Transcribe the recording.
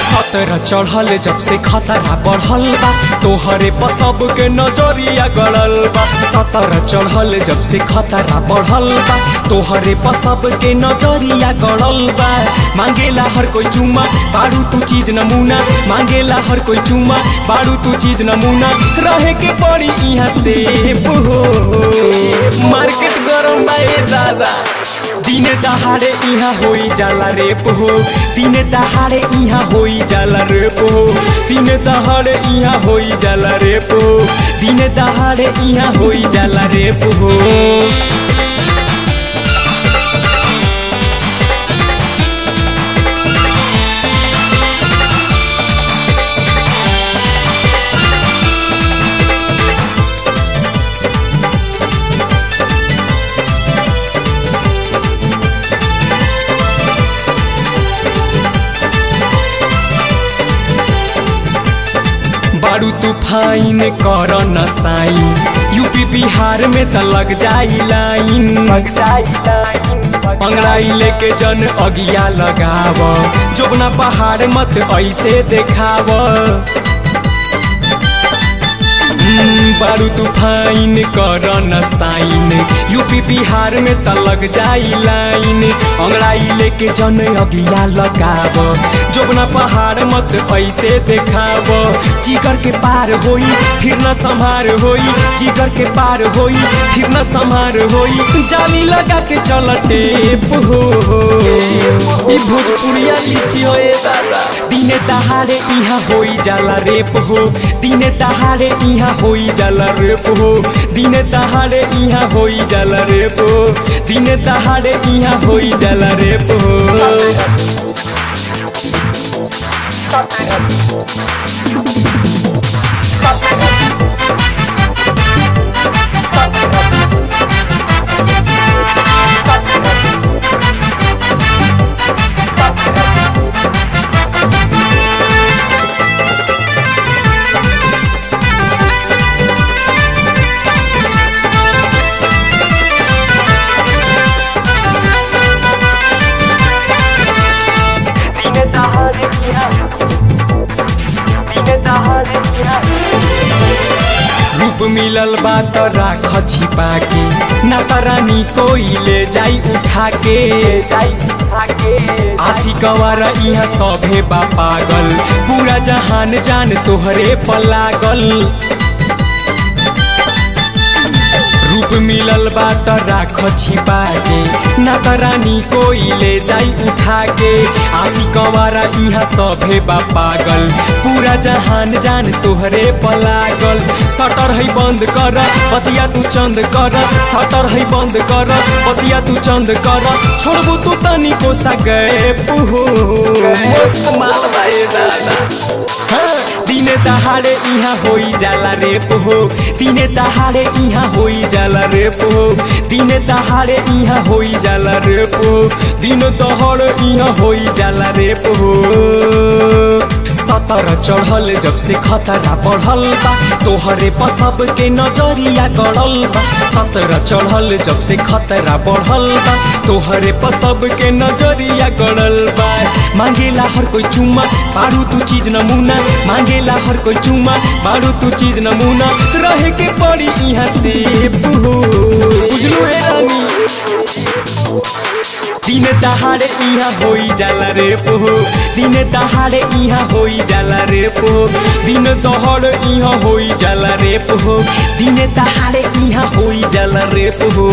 सतरा चढ़ल जब से खतरा बढ़ल बा तोहरे पर सबके नजरिया गड़ल बा। सतरा चढ़ल जब से खतरा बढ़ल बा तोहरे पर सबके नजरिया गड़ल बा। मांगेला हर कोई चुम्मा बारू तू चीज नमूना, मांगेला हर कोई चुम्मा बारू तू चीज नमूना। रहे के पड़ी यहाँ से मार्केट गरम बा ए दादा। दिने दहाड़े इहाँ होई जाला रेप हो, दिने दहाड़े इहाँ होई जाला रेप हो, दिने दहाड़े इहाँ होई जाला रेप हो, दिने दहाड़े इहाँ होई जाला रेप हो। बारू तू फाइन कर न साइन, यूपी बिहार में त लग जाई लाइन। अंगड़ाई लेके जन अगिया लगाव, जोबना पहाड़ मत ऐसे देखाव। बारू तू फाइन कर न साइन, यूपी बिहार में त लग जाई लाइन। अंगड़ाई लेके जन अगिया लगाव, जोबना पहाड़ मत ऐसे देखाव। जिगर के पार होई फिर न संभार होई, जिगर के पार होई फिर न संभार होई। जाली लगा के चल टेप हो, ई भोजपुरिया लीची हो ए दादा। दिने दहाड़े इहाँ होई जाला रेप हो, दिने दहाड़े इहाँ होई जाला रेप हो, दिने दहाड़े इहाँ होई जाला रेप हो, दिने दहाड़े इहाँ होई जाला रेप हो। रूप मिलल बा त राख छिपा के, ना त रानी कोई ले जाई उठा के। आशिकवार यहाँ सभे बा पागल, पूरा जहान जान तोहरे पर लागल। रूप मिलल बा त राख छिपा के, ना त रानी कोई ले जाई उठा के। आशिकवारा यहाँ सभे बा पागल, पूरा जहान जान तोहरे पर लागल। शटर है बंद कर बतिया तू चंद कर, शटर है बंद कर बतिया तू चंद कर। छोड़बू तू तनी को सा गए पुहो, मस्त माल बाए दादा। हाँ दिने दहाड़े इहाँ होई जाला रेप हो, दिने दहाड़े इहाँ होई जाला रेप हो, दिने दहाड़े इहाँ होई जाला रेप हो, दिन दहाड़े इहाँ होई जाला रेप हो। सतरा चढ़ल जब से खतरा बढ़ल बा तोहरे पर सबके नजरिया गड़ल बा। सतरा चढ़ल जब से खतरा बढ़ल बा तोहरे पर सबके नजरिया गड़ल बा। मांगेला हर कोई चुम्मा बारू तू चीज नमूना, मांगेला हर कोई चुम्मा बारू तू चीज नमूना। रहे के पड़ी यहाँ से बुझलू है रानी। दिने दहाड़े इहाँ होई जाला रेप हो, दिने दहाड़े इहाँ होई जाला रेप हो, दिन दहाड़े इहाँ होई जाला रेप हो, दिने दहाड़े इहाँ होई जाला रेप हो।